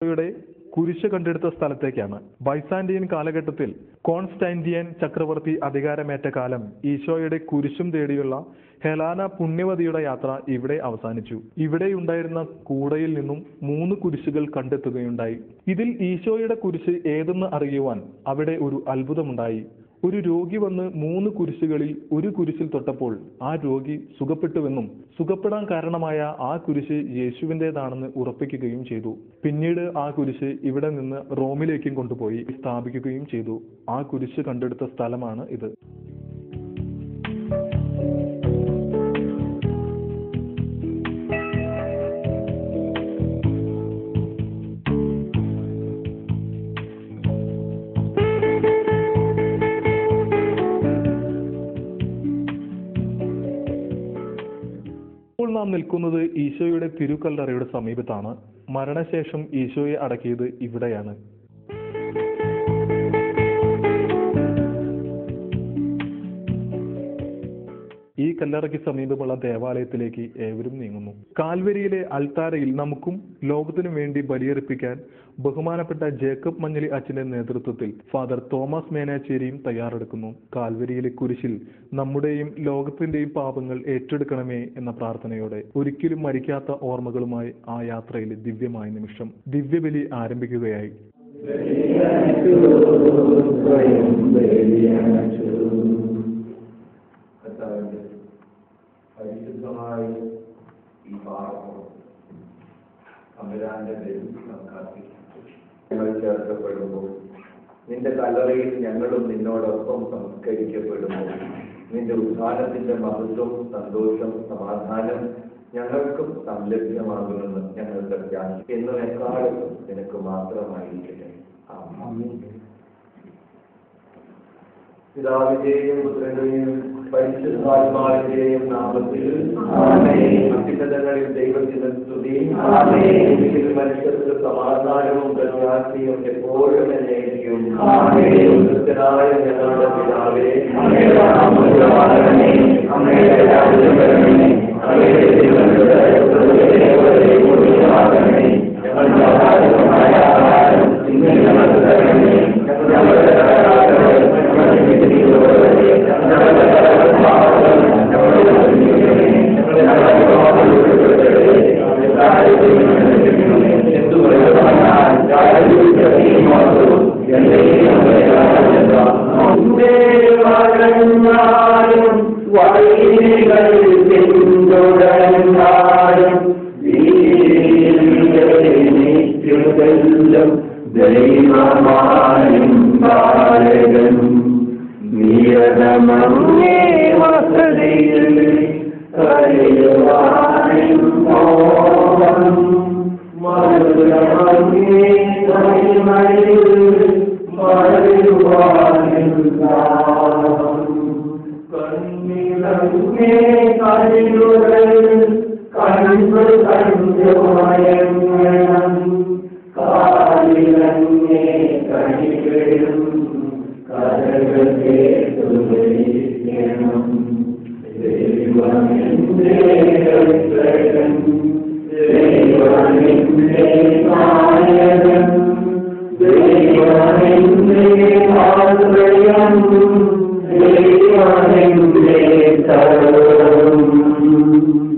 യുടെ കുരിശ് കണ്ടെടുത്ത സ്ഥലത്തേക്കാണ്. ബൈസാന്റിയൻ കാലഘട്ടത്തിൽ കോൺസ്റ്റാന്റിയൻ ചക്രവർത്തി അധികാരമേറ്റ കാലം ഈശോയുടെ കുരിശും തേടിയുള്ള ഹെലാന പുണ്യവതിയുടെ യാത്ര ഇവിടെ അവസാനിച്ചു. ഇവിടെയുണ്ടായിരുന്ന കൂടയിൽ നിന്നും 3 കുരിശുകൾ കണ്ടെത്തുകയുണ്ടായി. ഇതിൽ ഈശോയുടെ കുരിശ് ഏതെന്ന് അറിയുവാൻ അവിടെ ഒരു അത്ഭുതമുണ്ടായി. ഒരു രോഗി വന്ന് 3 കുരിശുകളിൽ ഒരു കുരിശിൽ തൊട്ടപ്പോൾ ആ രോഗി സുഖപ്പെട്ടുവെന്നും സുഖപ്പെടാൻ കാരണമായ ആ കുരിശ് യേശുവിൻ്റെതാണെന്ന് ഉറപ്പിക്കുകയും ചെയ്തു. പിന്നീട് ആ കുരിശ് ഇവിടെ നിന്ന് റോമിലേക്കും കൊണ്ടുപോയി സ്ഥാപിക്കുകയും ചെയ്തു. ആ കുരിശ് കണ്ടെടുത്ത സ്ഥലമാണ് ഇത്. ഇപ്പോൾ നാം നിൽക്കുന്നത് ഈശോയുടെ തിരുക്കല്ലറയുടെ സമീപത്താണ്. മരണശേഷം ഈശോയെ അടക്കിയത് ഇവിടെയാണ്. ഈ കല്ലറയ്ക്ക് സമീപമുള്ള ദേവാലയത്തിലേക്ക് ഏവരും നീങ്ങുന്നു. കാൽവരിയിലെ അൾത്താരയിൽ നമുക്കും ലോകത്തിനു വേണ്ടി ബലിയർപ്പിക്കാൻ ബഹുമാനപ്പെട്ട ജേക്കബ് മഞ്ഞളി അച്ഛന്റെ നേതൃത്വത്തിൽ ഫാദർ തോമസ് മേനാച്ചേരിയും തയ്യാറെടുക്കുന്നു. കാൽവരിയിലെ കുരിശിൽ നമ്മുടെയും ലോകത്തിന്റെയും പാപങ്ങൾ ഏറ്റെടുക്കണമേ എന്ന പ്രാർത്ഥനയോടെ ഒരിക്കലും മരിക്കാത്ത ഓർമ്മകളുമായി ആ യാത്രയിലെ ദിവ്യമായ നിമിഷം ദിവ്യബലി ആരംഭിക്കുകയായി. പരിശുദ്ധമായി ഈ പാപം തമ്പുരാന്റെ ഞങ്ങൾ ചേർക്കപ്പെടുമ്പോൾ, നിന്റെ കല്ലറയിൽ ഞങ്ങളും നിന്നോടൊപ്പം സംസ്കരിക്കപ്പെടുമ്പോൾ, നിന്റെ ഉദ്ധാനത്തിന്റെ മഹത്വം, സന്തോഷം, സമാധാനം ഞങ്ങൾക്കും സംലഭ്യമാകുമെന്ന് ഞങ്ങൾ പ്രത്യാശിക്കുന്നു. എന്നും എക്കാലത്തും നിനക്ക് മാത്രമായിരിക്കട്ടെ. ആമേൻ. പിതാവിന്റെയും പുത്രന്റെയും പരിശുദ്ധാത്മാവിന്റെയും നാമത്തിൽ അത്യുന്നതങ്ങളിൽ ദൈവത്തിന് സ്തുതി. മനുഷ്യർക്ക് സമാധാനവും പ്രത്യാശയും എപ്പോഴും എന്നേക്കും. ക്രിസ്ത്യനായ ഞങ്ങളുടെ പിതാവേ,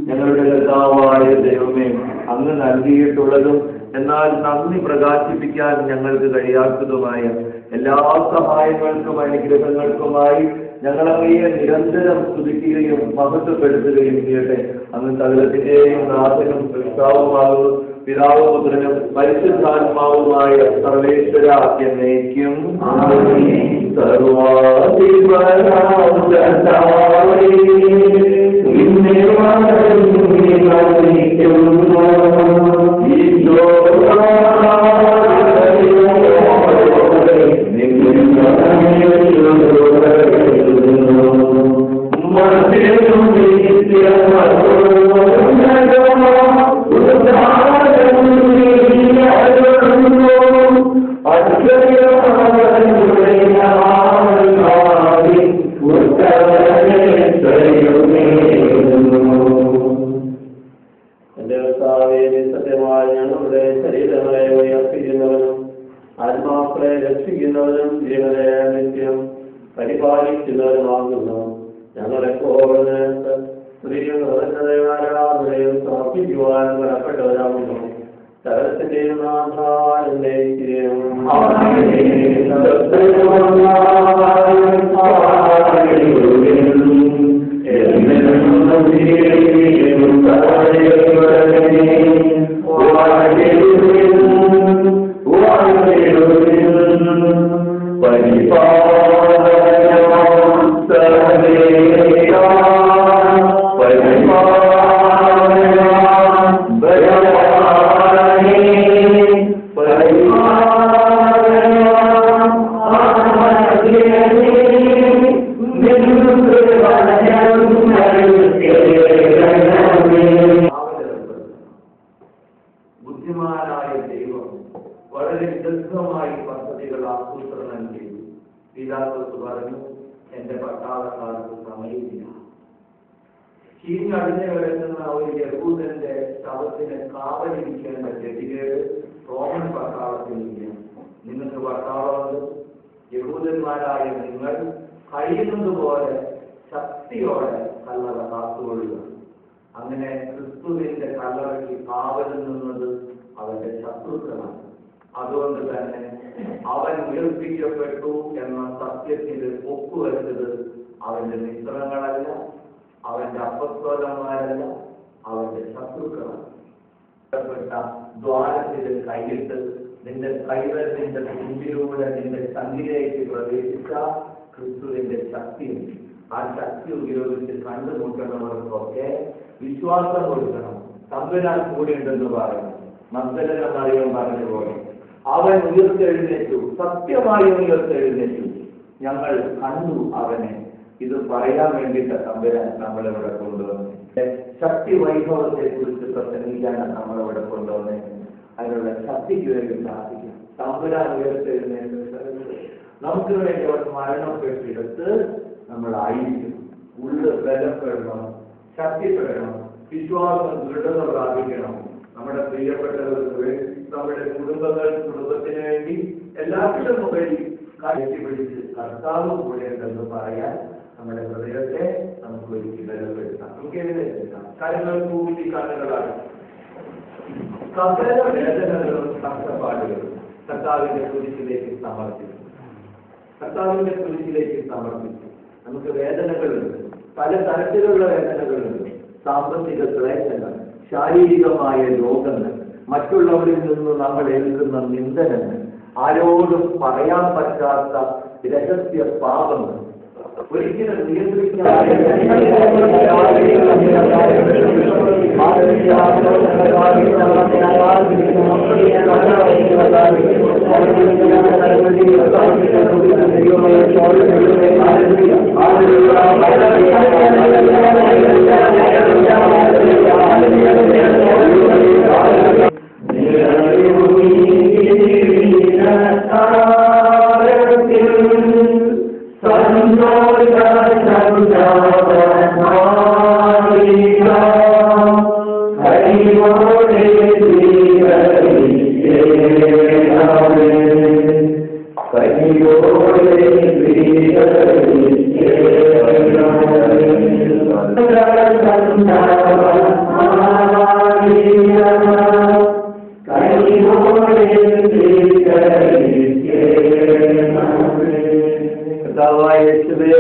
ഞങ്ങളുടെ കർത്താവായ ദൈവമേ, അങ്ങ് നൽകിയിട്ടുള്ളതും എന്നാൽ നന്ദി പ്രകാശിപ്പിക്കാൻ ഞങ്ങൾക്ക് കഴിയാത്തതുമായ എല്ലാ സഹായങ്ങൾക്കും അനുഗ്രഹങ്ങൾക്കുമായി ഞങ്ങളങ്ങയെ നിരന്തരം സ്തുതിക്കുകയും മഹത്വപ്പെടുത്തുകയും ചെയ്യട്ടെ. അങ്ങ് സകലത്തിന്റെയും നാഥനും സൃഷ്ടാവുമാകുന്നു, പിതാവും പുത്രനും പരിശുദ്ധാത്മാവുമായ സർവേശ്വര എന്നേക്കും. സത്യമായ ഞങ്ങളുടെ ശരീരങ്ങളെ രക്ഷിക്കുന്നവരും ജീവനെ നിത്യം പരിപാലിക്കുന്നവരുമാകുന്നു. ഞങ്ങളെപ്പോഴും സ്ത്രീയും ആരാധനയും സമർപ്പിക്കുവാൻ ബലപ്പെട്ടവരാകുന്നു. സകലത്തിന്റെയും ബുദ്ധിമാനായ ദൈവം വളരെ വിദഗ്ധമായി പദ്ധതികൾ ആസൂത്രണം ചെയ്തു. പീലാത്തോസ് പറഞ്ഞു, എന്റെ പട്ടാളക്കാർക്ക് സമയമില്ല. ചീഞ്ഞടിഞ്ഞു കിടക്കുന്ന ഒരു യഹൂദന്റെ ശവത്തിന് കാവലിരിക്കേണ്ട ഗതികേട് റോമൻ പട്ടാളത്തിനില്ല. നിങ്ങൾക്ക് പട്ടാളമുണ്ട്. യഹൂദന്മാരായ നിങ്ങൾ കഴിയുന്നത് പോലെ ശക്തിയോടെ കല്ലറ കാത്തുകൊള്ളുക. അങ്ങനെ ക്രിസ്തുവിന്റെ കല്ലറയ്ക്ക് കാവൽ നിന്നത് അവന്റെ ശത്രുക്കളാണ്. അതുകൊണ്ട് തന്നെ അവൻ ഉയർപ്പിക്കപ്പെട്ടു എന്ന സത്യത്തിൽ ഒപ്പുവെച്ചത് അവന്റെ മിത്രങ്ങളല്ല, അവന്റെ അപ്പസ്തോലന്മാരല്ല, അവന്റെ ശത്രുക്കളാണ്. ദ്വാരത്തിൽ കൈയിട്ട് നിന്റെ കൈവരത്തിന്റെ മുമ്പിലൂടെ നിന്റെ കണ്ണിലേക്ക് പ്രവേശിച്ച ക്രിസ്തുവിന്റെ ശക്തിയുണ്ട്. ആ ശക്തി ഉപയോഗിച്ച് കണ്ടുമുട്ടണവർക്കൊക്കെ വിശ്വാസം കൊടുക്കണം. തമ്പുരാൻ കൂടെ ഉണ്ടെന്ന് പറയുന്നു. മഗ്ദലന മറിയം പറഞ്ഞതുപോലെ അവൻ ഉയർത്തെഴുന്നേറ്റു, സത്യമായി ഉയർത്തെഴുന്നേറ്റു, ഞങ്ങൾ കണ്ടു അവനെ. ഇത് പറയാൻ വേണ്ടിയിട്ട് തമ്പുരാൻ നമ്മളിവിടെ കൊണ്ടുവന്നു. ശക്തി വൈഭവത്തെ കുറിച്ച് പ്രസംഗിക്കാനാണ് നമ്മളിവിടെ കൊണ്ടുവന്നത്. അതിനുള്ള ശക്തിക്ക് വേണ്ടി സാധിക്കും. തമ്പുരാൻ ഉയർത്തെഴുന്നേറ്റ് നമുക്ക് വേണ്ടി അവർ മരണപ്പെട്ടിടത്ത് നമ്മളായിരിക്കും. ഉള്ളു ബലപ്പെടണം, ശക്തിപ്പെടണം, വിശ്വാസം ദൃഢത പ്രാപിക്കണം. നമ്മുടെ പ്രിയപ്പെട്ടവർക്ക് വേണ്ടി, നമ്മുടെ കുടുംബത്തിന് വേണ്ടി എല്ലാത്തിനും ഉപരി കാഴ്ച പിടിച്ച് കർത്താവ് കൂടെയുണ്ടെന്ന് പറയാൻ നമ്മുടെ ഹൃദയത്തെ നമുക്ക് ഒരിക്കലും ബലപ്പെടുത്താം. നമുക്ക് എഴുന്നേൽക്കാം. കാര്യങ്ങൾ കൂടി കണ്ണുകളാണ്. സകല വേദനകളും കഷ്ടപ്പാടുകളും കർത്താവിന്റെ കുരിശിലേക്ക് സമർപ്പിച്ചു. കർത്താവിന്റെ കുരിശിലേക്ക് സമർപ്പിച്ചു. നമുക്ക് വേദനകളുണ്ട്, പല തരത്തിലുള്ള വേദനകളുണ്ട്. സാമ്പത്തിക ക്ലേശങ്ങൾ, ശാരീരികമായ രോഗങ്ങൾ, മറ്റുള്ളവരിൽ നിന്ന് നമ്മൾ ഏൽക്കുന്ന നിന്ദനങ്ങൾ, ആരോടും പറയാൻ പറ്റാത്ത രഹസ്യ പാപങ്ങൾ, ഒരിക്കലും നിയന്ത്രിക്കാതെ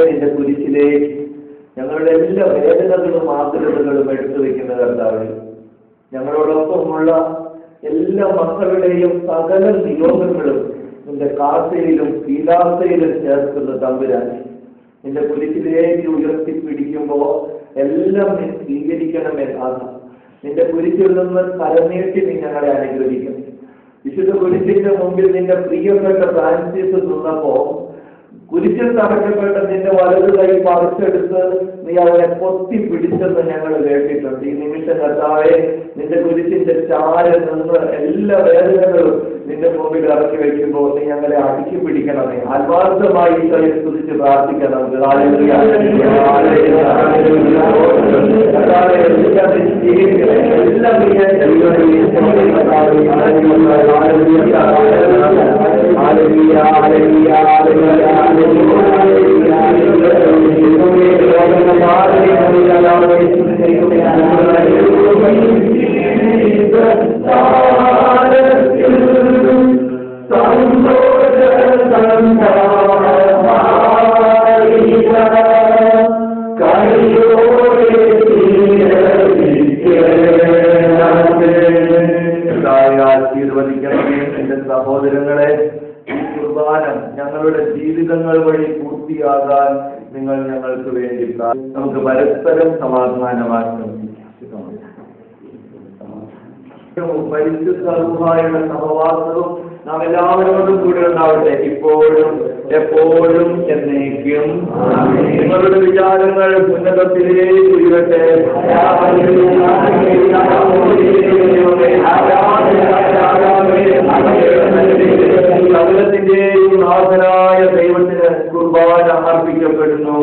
നിന്റെ കുരിശിലേക്ക് ഞങ്ങളുടെ എല്ലാ വേദനകളും ആഗ്രഹങ്ങളും എടുത്തു വെക്കുന്ന കർത്താവേ, ഞങ്ങളോടൊപ്പമുള്ള എല്ലാ മക്കളുടെയും സകല നിയോഗങ്ങളും നിന്റെ കാസയിലും പീലാസയിലും ചേർക്കുന്ന തമ്പുരാൻ, നിന്റെ കുരിശിലേക്ക് ഉയർത്തിപ്പിടിക്കുമ്പോ എല്ലാം നീ സ്വീകരിക്കണമേ. നിന്റെ കുരിശിൽ നിന്ന് തലനീട്ടി നീ ഞങ്ങളെ അനുഗ്രഹിക്കും. വിശുദ്ധ കുരിശിന്റെ മുമ്പിൽ നിന്റെ പ്രിയപ്പെട്ട ഫ്രാൻസിസ് നിന്നപ്പോ കുരിശിൽ തറക്കപ്പെട്ട നിന്റെ വലതു കൈ പറിച്ചെടുത്ത് നീ അവനെ പൊത്തി പിടിച്ചെന്ന് ഞങ്ങൾ കേട്ടിട്ടുണ്ട്. ഈ നിമിഷം കർത്താവേ, നിന്റെ കുരിശിന്റെ ചാര നിന്ന് എല്ലാ വേദനകളും നിന്റെ മുമ്പിൽ ഇറക്കി വെക്കുമ്പോൾ നീ ഞങ്ങളെ അടുക്കി പിടിക്കണമേ. ആത്മാർത്ഥമായി ഈശോയെ സ്തുതിച്ച് പ്രാർത്ഥിക്കണം. എല്ലാം എന്റെ സഹോദരങ്ങളെ, ഈ കുർബാന ഞങ്ങളുടെ ജീവിതങ്ങൾ വഴി പൂർത്തിയാകാൻ നിങ്ങൾ ഞങ്ങൾക്ക് വേണ്ടി നമുക്ക് പരസ്പരം സമാധാനമാക്കാം. പരിശുദ്ധമായ സഹവാസവും നാം എല്ലാവരോടും കൂടെ ഉണ്ടാവട്ടെ, ഇപ്പോഴും എപ്പോഴും എന്നേക്കും. നിങ്ങളുടെ വിചാരങ്ങൾ ഉന്നതത്തിലേക്ക് ഉയരട്ടെ. സകലത്തിന്റെയും നാഥനായ ദൈവത്തിന് കുർബാന അർപ്പിക്കപ്പെടുന്നു.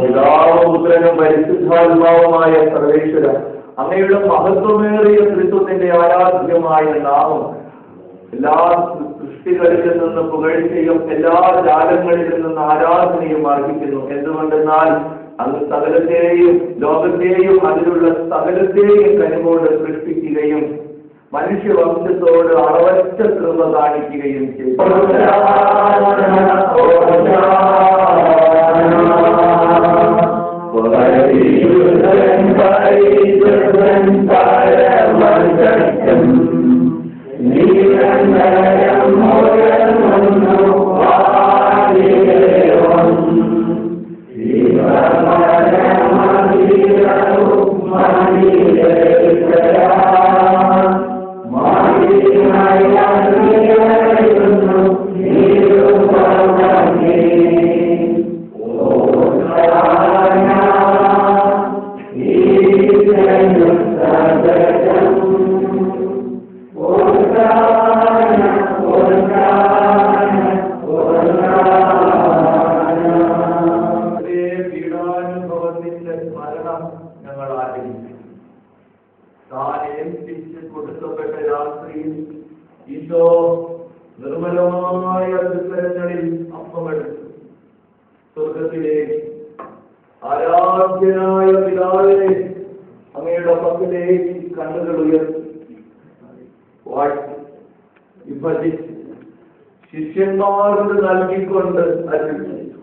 പിതാവും പുത്രനും പരിശുദ്ധാത്മാവുമായ സർവേശ്വര, അങ്ങയുടെ മഹത്വമേറിയ ത്രിത്വത്തിന്റെ ആരാധ്യമായ നാമം എല്ലാ സൃഷ്ടികളിൽ നിന്ന് പുകഴ്ചയും എല്ലാ ജാലങ്ങളിൽ നിന്ന് ആരാധനയും അർഹിക്കുന്നു. എന്തുകൊണ്ടെന്നാൽ അങ്ങ് സകലത്തെയും ലോകത്തെയും അതിലുള്ള സകലത്തെയും കനിവോട് സൃഷ്ടിക്കുകയും മനുഷ്യവംശത്തോട് അളവറ്റ കൃപ കാണിക്കുകയും ചെയ്തു. കൊടുക്കപ്പെട്ട രാത്രിയിൽ ഈശോ നിർമ്മലമായ ദുഃഖങ്ങളിൽ അപ്പമെടുത്തു സ്വർഗത്തിലേക്ക് ആരാധ്യനായ പിതാവിനെ അങ്ങയുടെ പക്കലേക്ക് കണ്ണുകൾ ഉയർത്തി വാഴ്ത്തി വിഭജിച്ച് ശിഷ്യന്മാരോട് നൽകിക്കൊണ്ട് അരുളി ചെയ്തു.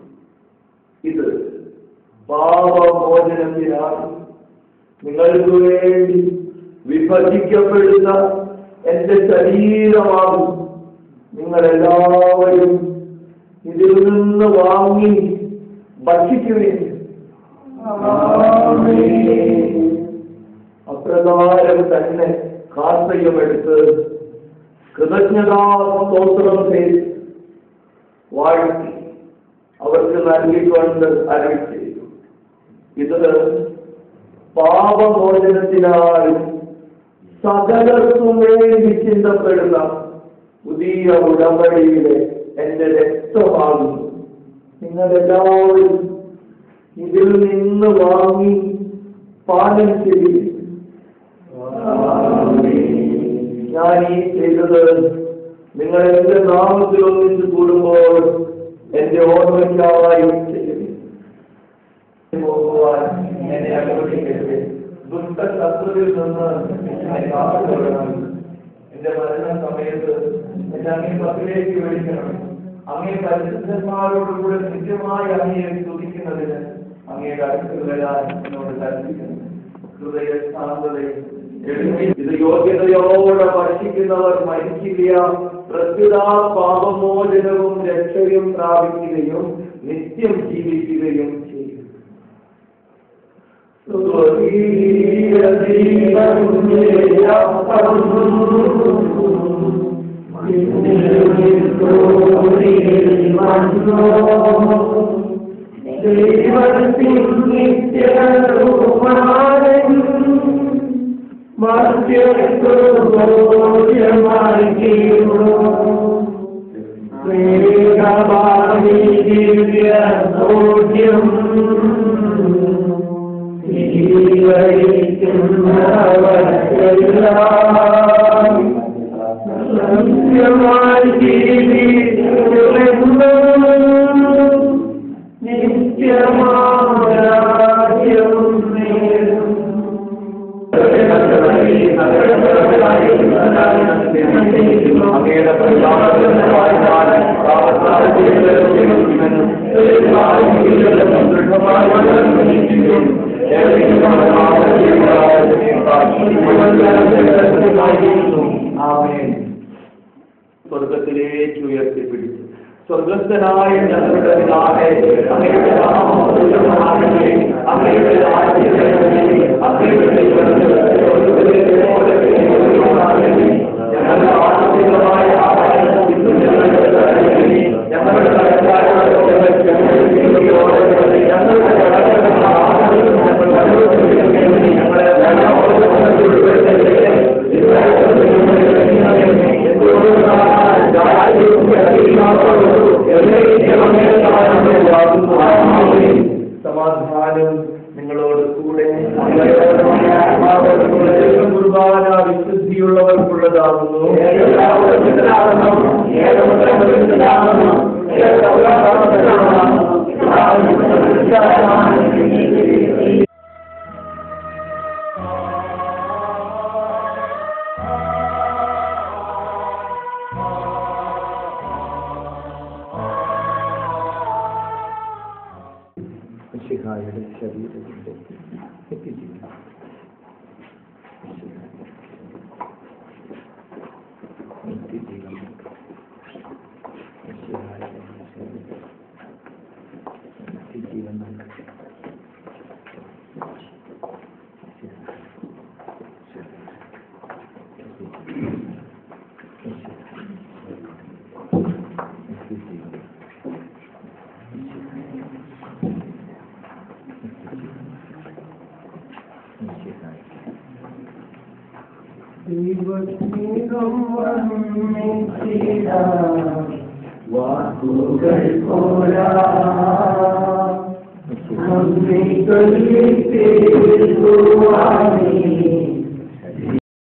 ഇത് പാപമോചനത്തിനാണ് നിങ്ങൾക്ക് വേണ്ടി വിഭജിക്കപ്പെടുന്ന എന്റെ ശരീരമാകും. നിങ്ങളെല്ലാവരും ഇതിൽ നിന്ന് വാങ്ങി ഭക്ഷിക്കുകയും അപ്രകാരം തന്നെ കാർത്തയമെടുത്ത് കൃതജ്ഞതാ സ്തോത്രം ചെയ്ത് വാഴ്ത്തി അവർക്ക് നൽകിക്കൊണ്ട് അരുളി ചെയ്തു. ഇത് പാപമോചനത്തിനായി സകലർക്കും വേണ്ടി ചിന്തപ്പെടുന്ന പുതിയ ഉടമ്പടിയിലെ എന്റെ രക്തമാകുന്നു. നിങ്ങളെല്ലാവരും ഇതിൽ നിന്ന് വാങ്ങി പാനം ചെയ്യും. ഞാൻ ഈ ചെയ്തത് നിങ്ങൾ എന്റെ നാമത്തിൽ ഒന്നിച്ച് കൂടുമ്പോൾ എന്റെ ഓർമ്മയ്ക്കായി ചെയ്യും. എന്നെ അനുവദിക്കരുത്. ദുഷ്ടശത്രുവിൽ നിന്ന് എന്നെ കാത്തുകൊള്ളണം. എന്റെ മരണ സമയത്ത് എന്നെ അങ്ങേ പക്കലേക്ക് വിളിക്കണം. അങ്ങേ പരിശുദ്ധന്മാരോടുകൂടെ നിത്യമായി അങ്ങയെ സ്തുതിക്കുന്നതിന് അങ്ങയുടെ അടുത്ത് വരാൻ എന്നോട് കൽപ്പിക്കുന്നു. ഹൃദയ ശാന്തതയും ഇത് യോഗ്യതയോടെ ഭക്ഷിക്കുന്നവർ മരിക്കില്ല, പ്രസ്തുത പാപമോചനവും രക്ഷയും പ്രാപിക്കുകയും നിത്യം ജീവിക്കുകയും ചെയ്യും. Thank you. ആമേൻ. സ്വർഗത്തിലേക്ക് ഉയർത്തിപ്പിടിച്ചു. സ്വർഗസ്ഥനായ ഞങ്ങളുടെ പിതാവേ, അങ്ങയുടെ നാമം പൂജിതമാകണമേ. അങ്ങയുടെ രാജ്യം വരണമേ. അങ്ങയുടെ തിരുമനസ് സ്വർഗ്ഗത്തിലെ പോലെ ഭൂമിയിലുമാകണമേ. ഞങ്ങളുടെ ആവശ്യമായ ആഹാരം ഇന്ന് ഞങ്ങൾക്ക് തരണമേ. ഞങ്ങളുടെ കടക്കാരോട് ഞങ്ങളുടെ കടങ്ങളുടെ ആഹാരം ഞങ്ങളെ സമാധാനം നിങ്ങളോട് കൂടെ. കുർബാന വിശുദ്ധിയുള്ളവർക്കുള്ളതാകുന്നു. മിശിഹായുടെ ശരീരത്തിന്റെ നിത്യജീവൻ. നിത്യജീവൻ മിശിഹായുടെ ശരീരം നിത്യജീവൻ നൽകട്ടെ. വാക്കുകൾ പോരാ നമ്മെ ചൊല്ലിത്തേരുവാനേ